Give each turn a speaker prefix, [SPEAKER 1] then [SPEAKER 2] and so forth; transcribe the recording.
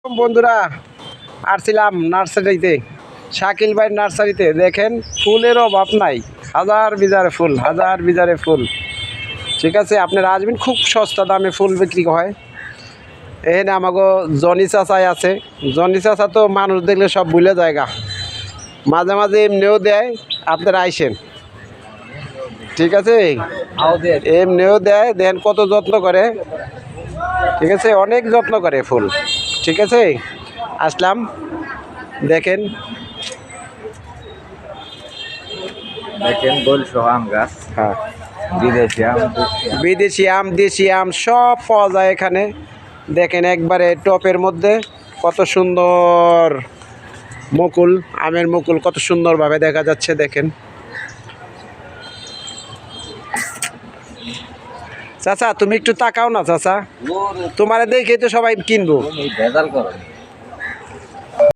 [SPEAKER 1] বন্ধুরা আসছিলাম নার্সারিতে, শাকিল ভাই নার্সারিতে। দেখেন ফুলের অভাব নাই, হাজার বিজারে ফুল। ঠিক আছে, আপনারা আসবেন, খুব সস্তা দামে ফুল বিক্রি হয়। এখানে আমাকে জনি চাচাই আছে। জনি চাচা তো মানুষ দেখলে সব ভুলে জায়গা, মাঝে মাঝে এমনিও দেয়, আপনারা আইসেন। ঠিক আছে, এমনিও দেয়, দেন কত যত্ন করে। ঠিক আছে, অনেক যত্ন করে ফুল। ঠিক আছে, আসলাম, দেখেন
[SPEAKER 2] গোলসহ আম গাছ,
[SPEAKER 1] হ্যাঁ,
[SPEAKER 2] বিদেশি আম,
[SPEAKER 1] দেশি আম সব পাওয়া যায় এখানে। দেখেন একবারে টপের মধ্যে কত সুন্দর মুকুল, আমের মুকুল কত সুন্দরভাবে দেখা যাচ্ছে। দেখেন চাচা, তুমি একটু তাকাও না চাচা, তোমারে দেখে তো সবাই কিনবো।
[SPEAKER 2] ভেজাল করো।